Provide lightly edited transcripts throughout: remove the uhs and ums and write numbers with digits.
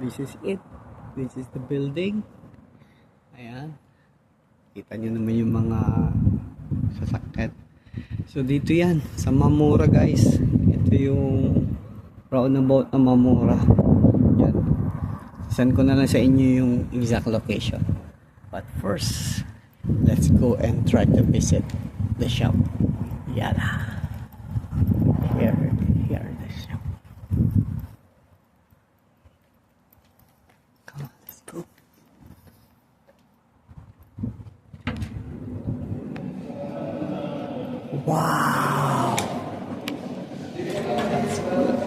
This is it. This is the building. Ayan. Kita nyo naman yung mga sasakyan. So dito yan, sa Mamura guys. Ito yung roundabout na Mamura. Yan. Send ko na lang sa inyo yung exact location. But first, let's go and try to visit the shop. Yala. Here the shop. Come on, let's go. Wow. That's good.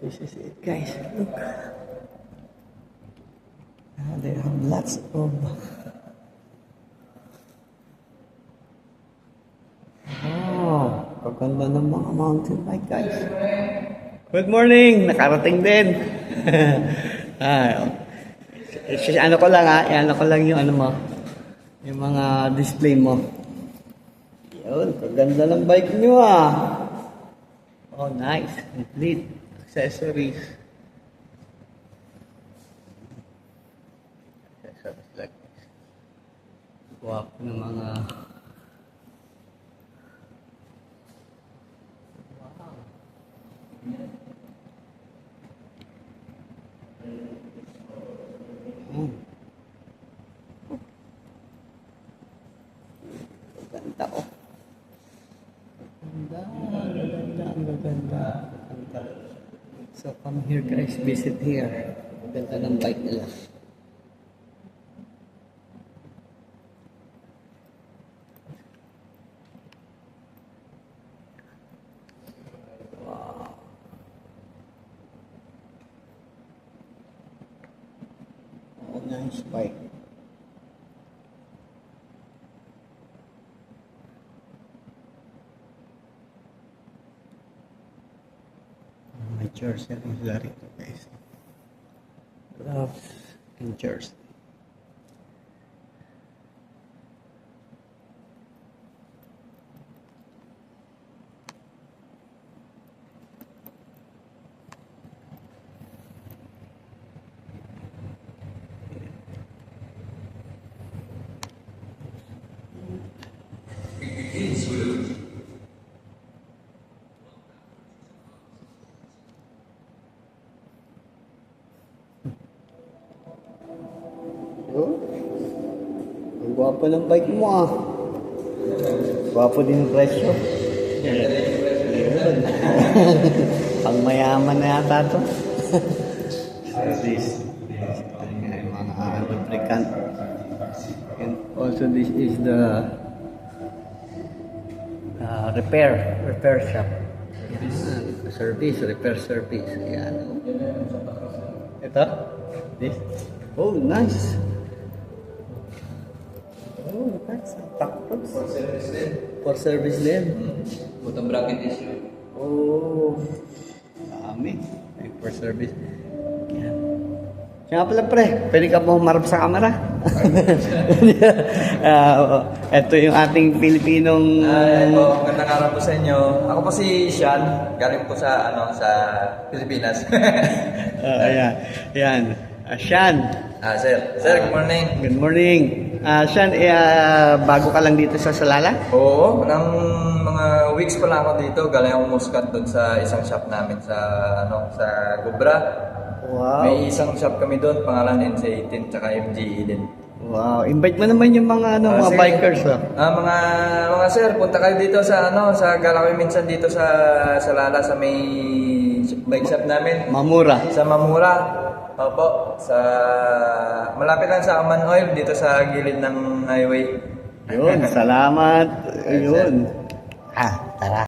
This is it, guys. Look. They have lots of. Oh, kaganda ng mga mountain bike, guys. Good morning! Nakarating din. Ano ko lang ano ko lang yung ano mo. Yung mga display mo. Yun, kaganda ng bike nyo Oh, nice. Complete. Accessories. Accessories like this. Guwapo ng mga... Wow. Ganda Ganda. So come here guys, visit here. Ganda ng bike nila. Wow. Oh, nice bike. My jersey is very nice. Gloves and jersey. Oh, ang gwapo ng bike mo Gwapo din yung presyo. Pang mayaman na yata to. So this mga lubricant. And also this is the repair shop. Repair service. Yan. Ito? This? Oh, nice. Oh, nice. Takot. For service din. Butang bracket issue. Oh, dami. For service. Yan. Kaya pala pre, pwede ka po humarap sa camera. Ito yung ating Pilipinong... Ito, magandang araw po sa inyo. Ako po si Sean, galing po sa Pilipinas. Ayan. Ayan. Sean. Sir, good morning. Good morning. Sean, bago ka lang dito sa Salala? Oo, ng mga weeks pa lang ako dito. Galing akong Muscat doon sa isang shop namin sa Gubra. Wow. May isang shop kami doon, pangalan NC18 tsaka MGE din. Wow, invite mo naman yung mga mga Sir, bikers mga sir, punta kayo dito sa gala kayo minsan dito sa Salala sa may bike shop namin. Mamura. Sa Mamura. Opo, malapit lang sa Aman Oil dito sa gilid ng highway. Yun, salamat. Yun. Tara.